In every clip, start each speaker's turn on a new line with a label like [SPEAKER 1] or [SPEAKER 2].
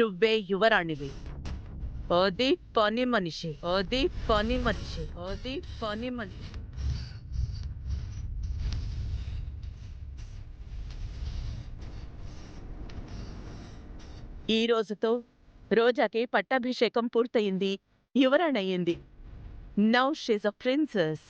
[SPEAKER 1] నువ్వే యువరాణివి. అది పని మనిషి, అది పని మనిషి, అది పని మనిషి. ఈ రోజుతో రోజాకి పట్టాభిషేకం పూర్తయింది, యువరాణయ్యింది. Now she's a princess.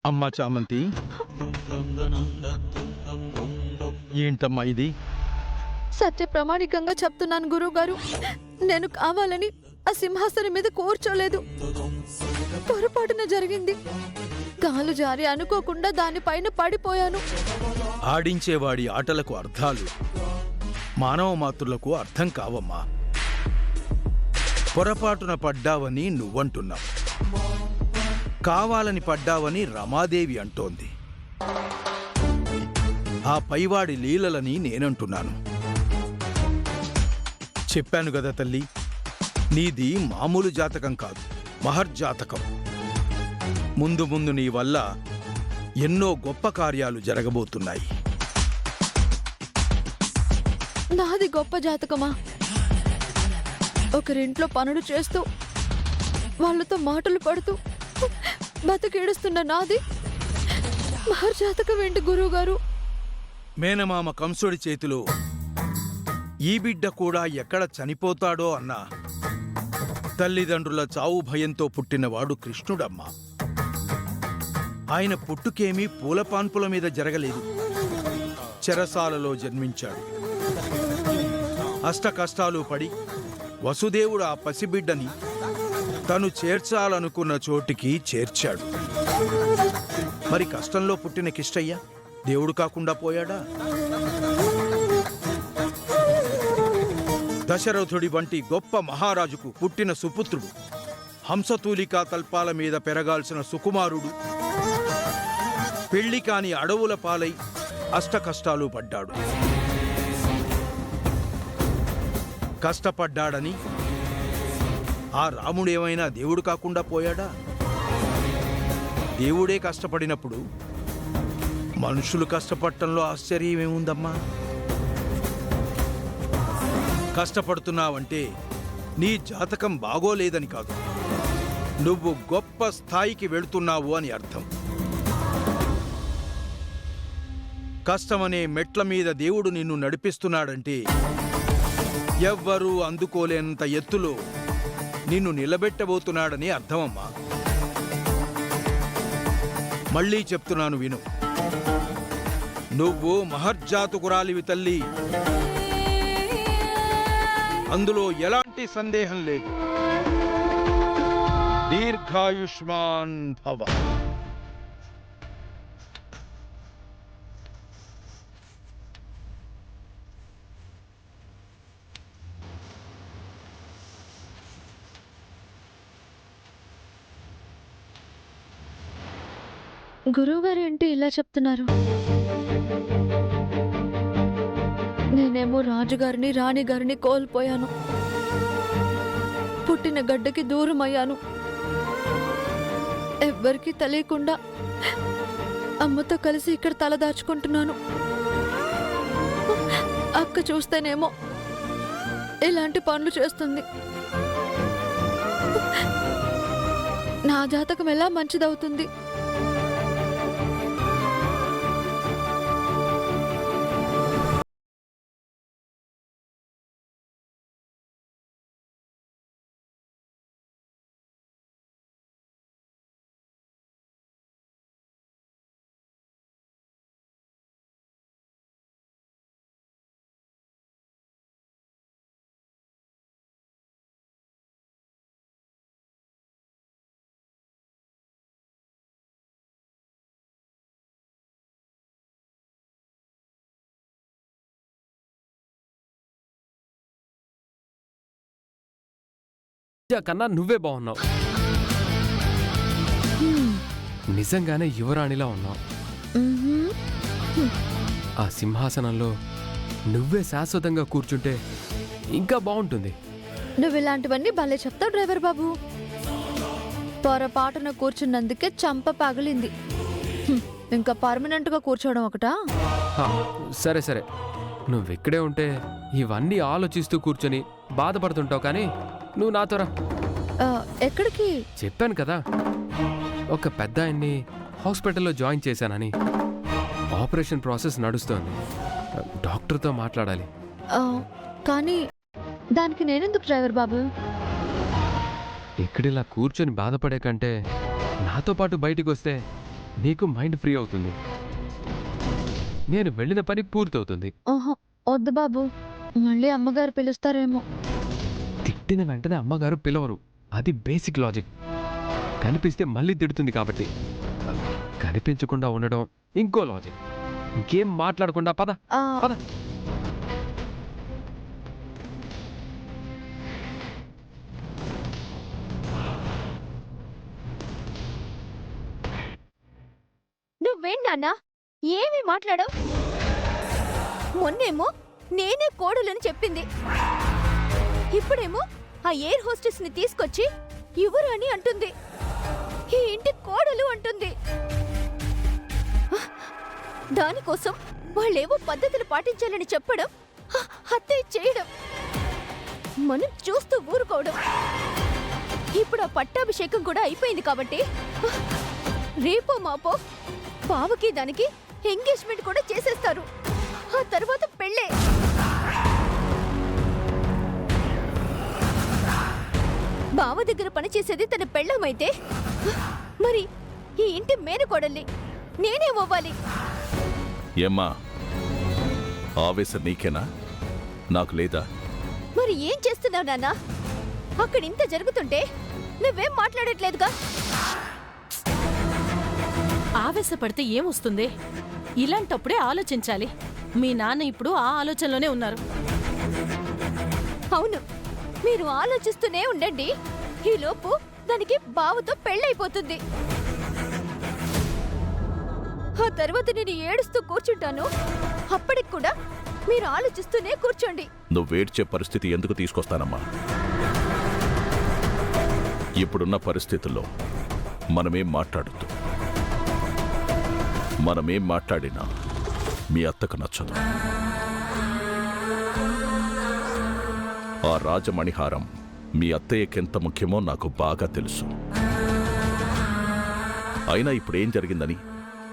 [SPEAKER 2] అమ్మా చామంతి, ఏంటమ్మా ఇది?
[SPEAKER 3] సత్య ప్రామాణికంగా చెప్తున్నాను గురువుగారు, నేను కావాలని ఆ సింహాసనం మీద కూర్చోలేదు. పొరపాటున జరిగింది. కాలు జారి అనుకోకుండా దానిపైన పడిపోయాను.
[SPEAKER 2] ఆడించేవాడి ఆటలకు అర్థాలు మానవ మాతృలకు అర్థం కావమ్మా. పొరపాటున పడ్డావని నువ్వంటున్నావు, కావాలని పడ్డావని రమాదేవి అంటోంది. ఆ పైవాడి లీలలని నేనంటున్నాను. చెప్పాను గదా తల్లి, నీది మామూలు జాతకం కాదు, మహర్జాతకం. ముందు ముందు నీ వల్ల ఎన్నో గొప్ప కార్యాలు జరగబోతున్నాయి.
[SPEAKER 3] నాది గొప్ప జాతకమా? ఒకరింట్లో పనులు చేస్తూ వాళ్ళతో మాటలు పడుతూ బతికేడుస్తున్న నాది మహర్జాతకం ఏంటి గురువుగారు?
[SPEAKER 2] మేనమామ కంసుడి చేతిలో ఈ బిడ్డ కూడా ఎక్కడ చనిపోతాడో అన్నా తల్లిదండ్రుల చావు భయంతో పుట్టినవాడు కృష్ణుడమ్మా. ఆయన పుట్టుకేమీ పూలపాన్పుల మీద జరగలేదు, చెరసాలలో జన్మించాడు. అష్ట కష్టాలు పడి వసుదేవుడు ఆ పసిబిడ్డని తను చేర్చాలనుకున్న చోటికి చేర్చాడు. మరి కష్టంలో పుట్టిన కిష్టయ్య దేవుడు కాకుండా పోయాడా? దశరథుడి వంటి గొప్ప మహారాజుకు పుట్టిన సుపుత్రుడు, హంసతూలికా తల్పాల మీద పెరగాల్సిన సుకుమారుడు పెళ్లి కాని అడవుల పాలై అష్టకష్టాలు పడ్డాడు. కష్టపడ్డాడని ఆ రాముడేమైనా దేవుడు కాకుండా పోయాడా? దేవుడే కష్టపడినప్పుడు మనుషులు కష్టపడటంలో ఆశ్చర్యమేముందమ్మా? కష్టపడుతున్నావంటే నీ జాతకం బాగోలేదని కాదు, నువ్వు గొప్ప స్థాయికి వెళుతున్నావు అని అర్థం. కష్టమనే మెట్ల మీద దేవుడు నిన్ను నడిపిస్తున్నాడంటే ఎవ్వరూ అందుకోలేనంత ఎత్తులో నిన్ను నిలబెట్టబోతున్నాడని అర్థమమ్మా. మళ్ళీ చెప్తున్నాను విను, నువ్వు మహర్జాతకురాలివి తల్లి, అందులో ఎలాంటి సందేహం లేదు. దీర్ఘాయుష్మాన్ భవ.
[SPEAKER 3] గురువుగారు ఏంటి ఇలా చెప్తున్నారు? నేను నేనేమో రాజుగారిని రాణిగారిని కోల్పోయాను. పుట్టిన గడ్డకి దూరం అయ్యాను. ఎవ్వరికీ తెలియకుండా అమ్మతో కలిసి ఇక్కడ తలదాచుకుంటున్నాను. అక్క చూస్తేనేమో ఇలాంటి పనులు చేస్తుంది. నా జాతకం ఎలా మంచిదవుతుంది?
[SPEAKER 4] కన్నా నువ్వే బాగున్నావు. నిజంగానే యువరాణిలా ఉన్నావు. ఆ సింహాసనంలో నువ్వే శాశ్వతంగా కూర్చుంటే ఇంకా బాగుంటుంది.
[SPEAKER 3] నువ్వు ఇలాంటివన్నీ భలే చెప్తావు డ్రైవర్ బాబు. పొరపాటున కూర్చున్నందుకే చంప పగిలింది. ఇంకా పర్మనెంట్ గా కూర్చోవడం ఒకటా?
[SPEAKER 4] సరే సరే, నువ్వెక్కడే ఉంటే ఇవన్నీ ఆలోచిస్తూ కూర్చొని బాధపడుతుంటావు. కానీ నువ్వు నాతో రా.
[SPEAKER 3] ఎక్కడికి?
[SPEAKER 4] చెప్పాను కదా, ఒక పెద్ద ఆయన్ని హాస్పిటల్లో జాయిన్ చేశానని. ఆపరేషన్ ప్రాసెస్ నడుస్తోంది. డాక్టర్తో మాట్లాడాలి.
[SPEAKER 3] కానీ దానికి నేనెందుకు డ్రైవర్ బాబు?
[SPEAKER 4] ఇక్కడిలా కూర్చొని బాధపడే కంటే నాతో పాటు బయటికి వస్తే నీకు మైండ్ ఫ్రీ అవుతుంది. నేను వెళ్ళిన పని పూర్తవుతుంది.
[SPEAKER 3] ఓహో వద్దు బాబు, మళ్ళీ అమ్మగారు పిలుస్తారేమో.
[SPEAKER 4] తిట్టిన వెంటనే అమ్మగారు పిలవరు, అది బేసిక్ లాజిక్. కనిపిస్తే మళ్ళీ తిడుతుంది కాబట్టి. కనిపించకుండా ఉండడం ఇంకో లాజిక్. ఇంకేం మాట్లాడకుండా పద పద.
[SPEAKER 5] నువ్వేం నాన్నా ఏమి మాట్లాడవు? మొన్నేమో నేనే కోడలని చెప్పింది, ఇప్పుడేమో ఆ ఎయిర్ హోస్టెస్ ని తీసుకొచ్చి యువరాణి అంటుంది. ఈ ఇంటి కోడలు అంటుంది. దానికోసం వాళ్ళేవో పద్ధతులు పాటించాలని చెప్పడం, హత్య చేయడం, మనం చూస్తూ ఊరుకోవడం. ఇప్పుడు ఆ పట్టాభిషేకం కూడా అయిపోయింది కాబట్టి రేపో మాపో బావకి దానికి ఎంగేజ్మెంట్ కూడా చేసేస్తారు. ఆ తర్వాత పెళ్ళే. బావ దగ్గర పనిచేసేది తన పెళ్ళమైతే మరి ఈ ఇంటి మేనకోడల్ని నేనేమవ్వాలి?
[SPEAKER 6] ఏమ్మా, ఆవేశం నీకేనా, నాకు లేదా?
[SPEAKER 5] మరి ఏం చేస్తున్నావు నాన్న? అక్కడ ఇంత జరుగుతుంటే నువ్వేం మాట్లాడట్లేదుగా?
[SPEAKER 7] ఆవేశపడితే ఏమొస్తుంది? ఇలాంటప్పుడే ఆలోచించాలి. మీ నాన్న ఇప్పుడు ఆ ఆలోచనలోనే ఉన్నారు.
[SPEAKER 5] అవును, మీరు ఆలోచిస్తూనే ఉండండి. ఈలోపు దానికి బావతో పెళ్ళైపోతుంది. ఆ తర్వాత నేను ఏడుస్తూ కూర్చుంటాను. అప్పటికి కూడా మీరు ఆలోచిస్తూనే కూర్చోండి.
[SPEAKER 6] నువ్వేడ్చే పరిస్థితి ఎందుకు తీసుకొస్తానమ్మా? ఇప్పుడున్న పరిస్థితుల్లో మనమేం మాట్లాడద్దు. మనమేం మాట్లాడినా మీ అత్తకు నచ్చదు. ఆ రాజమణిహారం మీ అత్తయ్యకెంత ముఖ్యమో నాకు బాగా తెలుసు. అయినా ఇప్పుడేం జరిగిందని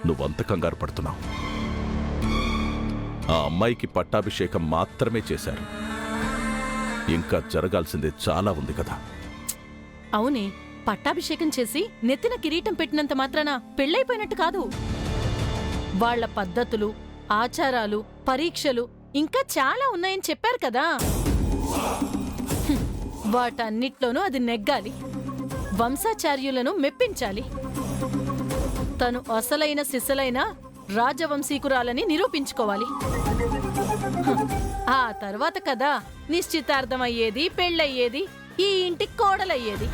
[SPEAKER 6] నువ్వంత కంగారు పడుతున్నావు? ఆ అమ్మాయికి పట్టాభిషేకం మాత్రమే చేశారు. ఇంకా జరగాల్సిందే చాలా ఉంది కదా.
[SPEAKER 7] అవునే, పట్టాభిషేకం చేసి నెత్తిన కిరీటం పెట్టినంత మాత్రాన పెళ్ళైపోయినట్టు కాదు. వాళ్ల పద్ధతులు, ఆచారాలు, పరీక్షలు ఇంకా చాలా ఉన్నాయని చెప్పారు కదా. వాటన్నిట్లోనూ అది నెగ్గాలి. వంశాచార్యులను మెప్పించాలి. తను అసలైన సిసలైన రాజవంశీకురాలని నిరూపించుకోవాలి. ఆ తర్వాత కదా నిశ్చితార్థమయ్యేది, పెళ్ళయ్యేది, ఈ ఇంటికి కోడలయ్యేది.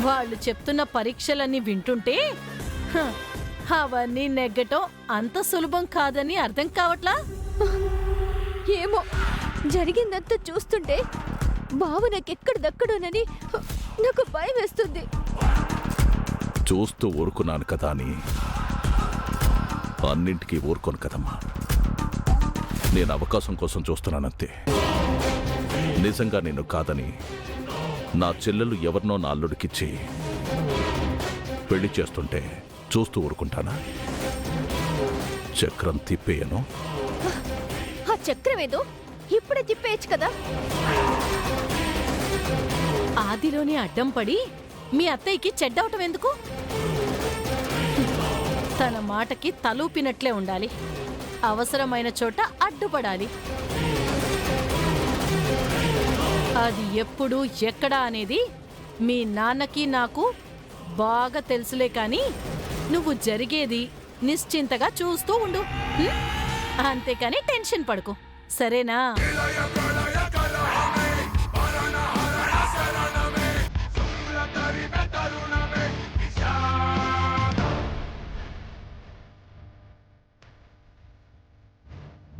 [SPEAKER 7] వాళ్ళు చెప్తున్న పరీక్షలన్నీ వింటుంటే అవన్నీ నెగ్గటం అంత సులభం కాదని అర్థం కావట్లా?
[SPEAKER 5] ఏమో జరిగిందంతా చూస్తుంటే బావ నాకెక్కడ దక్కడోనని నాకు భయం వేస్తుంది.
[SPEAKER 6] చూస్తూ ఊరుకున్నాను కదా అని అన్నింటికీ ఊరుకోను కదమ్మా. నేను అవకాశం కోసం చూస్తున్నానంతే. నిజంగా నేను కాదని నా చెల్లెలు ఎవరినో నా అల్లుడికిచ్చి పెళ్లి చేస్తుంటే చూస్తూ ఊరుకుంటానా? చక్రం తిప్పేయను.
[SPEAKER 5] ఆ చక్రం ఏదో ఇప్పుడే తిప్పేయచ్చు కదా.
[SPEAKER 7] ఆదిలోనే అడ్డం పడి మీ అత్తయ్యకి చెడ్డవటం ఎందుకు? తన మాటకి తలూపినట్లే ఉండాలి. అవసరమైన చోట అడ్డుపడాలి. అది ఎప్పుడు ఎక్కడా అనేది మీ నాన్నకి నాకు బాగా తెలుసులే, కానీ నువ్వు జరిగేది నిశ్చింతగా చూస్తూ ఉండు. అంతేకాని టెన్షన్ పడకు, సరేనా?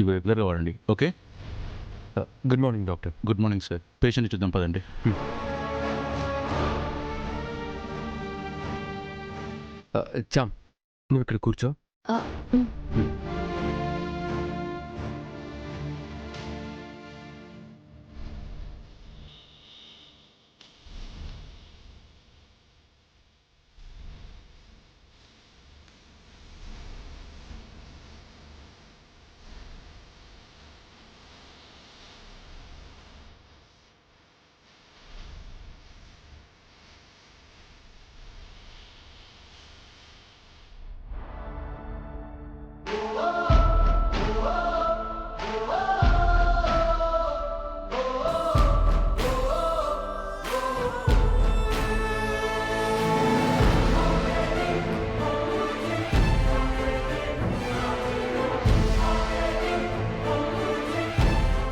[SPEAKER 8] ఇవి రెగ్యులర్గా వాడండి. Okay.
[SPEAKER 4] Good morning doctor.
[SPEAKER 8] Good morning sir. పేషెంట్ని చూద్దాం పదండి.
[SPEAKER 4] చామ్, నువ్వు ఇక్కడ కూర్చో.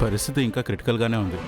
[SPEAKER 8] పరిస్థితి ఇంకా క్రిటికల్గానే ఉంది.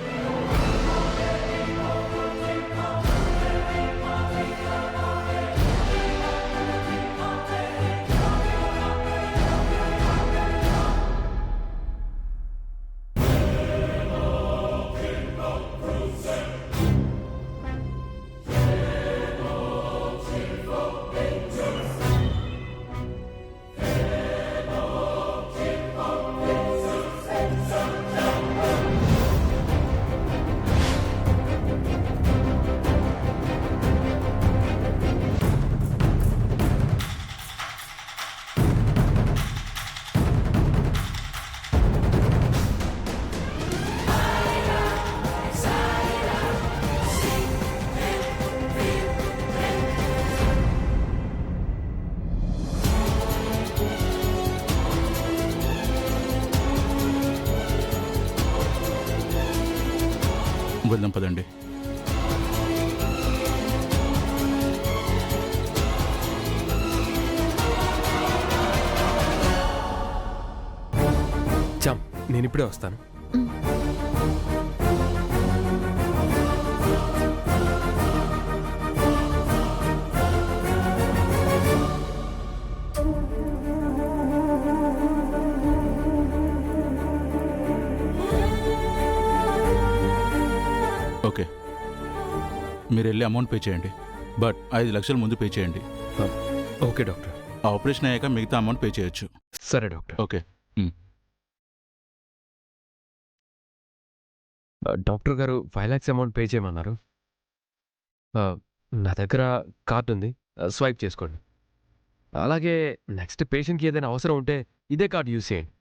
[SPEAKER 8] వెళ్దాం పదండి.
[SPEAKER 4] చామ్, నేను ఇప్పుడే వస్తాను.
[SPEAKER 8] ఓకే, మీరు వెళ్ళి అమౌంట్ పే చేయండి. బట్ 5 లక్షలు ముందు పే చేయండి.
[SPEAKER 4] Okay doctor.
[SPEAKER 8] ఆ ఆపరేషన్ అయ్యాక మిగతా అమౌంట్ పే చేయొచ్చు.
[SPEAKER 4] సరే డాక్టర్.
[SPEAKER 8] ఓకే.
[SPEAKER 4] డాక్టర్ గారు 5 lakhs అమౌంట్ పే చేయమన్నారు. నా దగ్గర కార్డు ఉంది, స్వైప్ చేసుకోండి. అలాగే నెక్స్ట్ పేషెంట్కి ఏదైనా అవసరం ఉంటే ఇదే కార్డు యూజ్ చేయండి.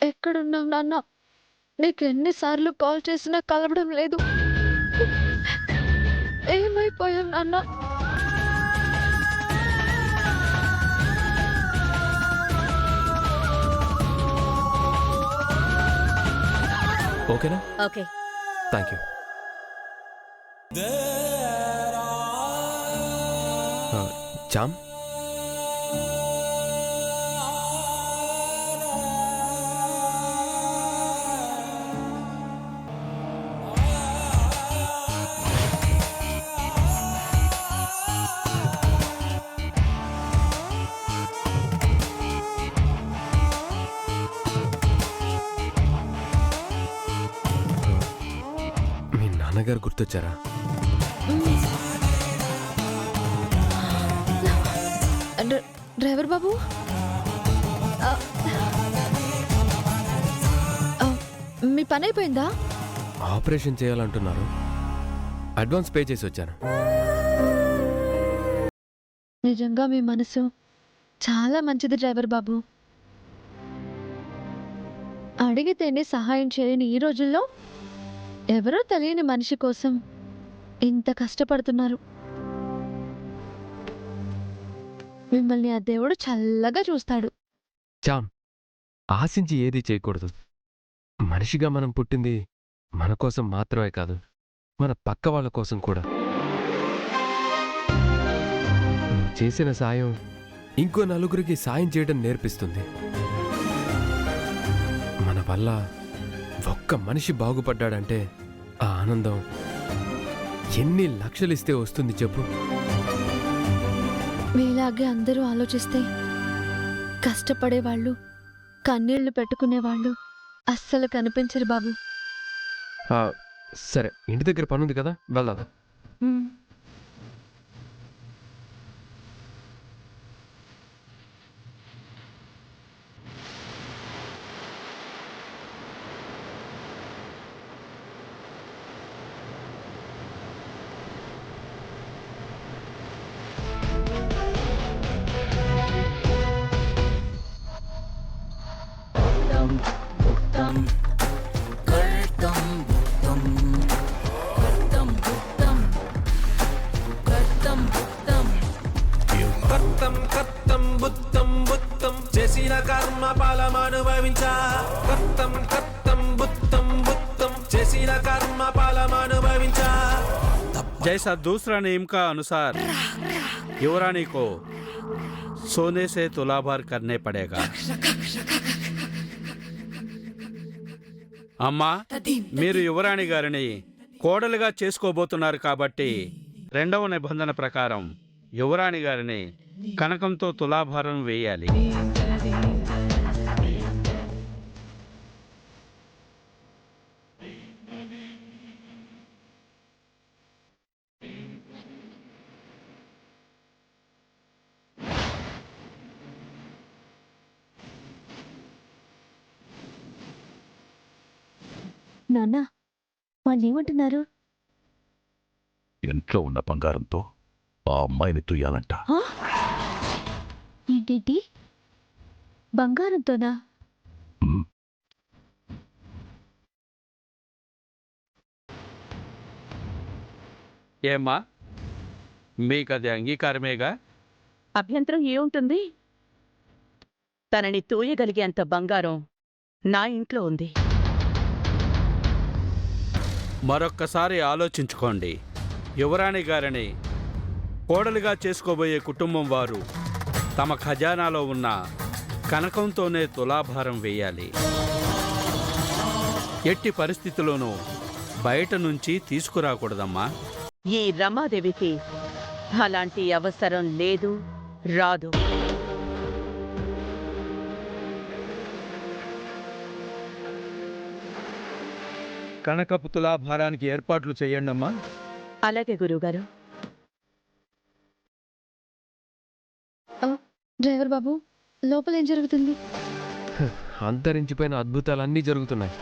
[SPEAKER 3] ఎక్కడున్నావు నాన్న? నీకు ఎన్నిసార్లు కాల్ చేసినా కలవడం లేదు. ఏమైపోయావు నాన్న?
[SPEAKER 4] ఓకేనా?
[SPEAKER 5] ఓకే.
[SPEAKER 4] Thank you. చామ్, మీ నాన్నగారు గుర్తొచ్చారా?
[SPEAKER 3] డ్రైవర్ బాబు, మీ పని అయిపోయిందా?
[SPEAKER 4] ఆపరేషన్ చేయాలంటున్నారు. అడ్వాన్స్ పే చేసి వచ్చాను.
[SPEAKER 3] నిజంగా మీ మనసు చాలా మంచిది డ్రైవర్ బాబు. అడిగితేనే సహాయం చేయని ఈ రోజుల్లో ఎవరో తెలియని మనిషి కోసం ఇంత కష్టపడుతున్నారు. మిమ్మల్ని ఆ దేవుడు చల్లగా చూస్తాడు.
[SPEAKER 4] చామ్, ఆశించి ఏదీ చేయకూడదు. మనిషిగా మనం పుట్టింది మన కోసం మాత్రమే కాదు, మన పక్క వాళ్ళ కోసం కూడా. నువ్వు చేసిన సాయం ఇంకో నలుగురికి సాయం చేయడం నేర్పిస్తుంది. మన వల్ల ఒక్క మనిషి బాగుపడ్డాడంటే ఆ ఆనందం ఎన్ని లక్షలిస్తే వస్తుంది చెప్పు?
[SPEAKER 3] మీలాగే అందరూ ఆలోచిస్తే కష్టపడేవాళ్ళు, కన్నీళ్లు పెట్టుకునేవాళ్ళు అస్సలు కనిపించరు బాబు.
[SPEAKER 4] సరే, ఇంటి దగ్గర పనుంది కదా, వెళ్దాం.
[SPEAKER 9] చేసిన కర్మ ఫలమనుభవించా. కర్తం కర్తం బుత్తం బుత్తం చేసిన కర్మ ఫలమనుభవించా.
[SPEAKER 2] जैसा दूसरा नियम का अनुसार युवरानी को सोने से तुलाभार करने पड़ेगा. అమ్మా, మీరు యువరాణి గారిని కోడలుగా చేసుకోబోతున్నారు కాబట్టి రెండవ నిబంధన ప్రకారం యువరాణి గారిని కనకంతో తులాభారం వేయాలి.
[SPEAKER 3] నాన్న, వాళ్ళు ఏమంటున్నారు?
[SPEAKER 6] ఇంట్లో ఉన్న బంగారంతో ఆ అమ్మాయిని తుయ్యాలంట.
[SPEAKER 3] ఏంటి, బంగారంతోనా?
[SPEAKER 2] ఏమ్మా, మీకది అంగీకారమేగా?
[SPEAKER 1] అభ్యంతరం ఏముంటుంది? తనని తూయగలిగేంత బంగారం నా ఇంట్లో ఉంది.
[SPEAKER 2] మరొక్కసారి ఆలోచించుకోండి. యువరాణి గారిని కోడలుగా చేసుకోబోయే కుటుంబం వారు తమ ఖజానాలో ఉన్న కనకంతోనే తులాభారం వేయాలి. ఎట్టి పరిస్థితిలోనూ బయట నుంచి తీసుకురాకూడదమ్మా.
[SPEAKER 1] ఈ రమాదేవికి అలాంటి అవసరం లేదు, రాదు.
[SPEAKER 2] కనకపు తులాభారానికి ఏర్పాట్లు చేయండి అమ్మా.
[SPEAKER 1] అలాగే గురువుగారు.
[SPEAKER 3] డ్రైవర్ బాబు, లోపల ఏం జరుగుతుంది?
[SPEAKER 4] అంతరించిపోయిన అద్భుతాలన్నీ జరుగుతున్నాయి.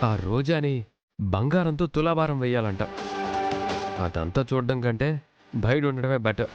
[SPEAKER 4] ఆ రోజాని బంగారంతో తులాభారం వేయాలంట. అదంతా చూడడం కంటే బయట ఉండడమే బెటర్.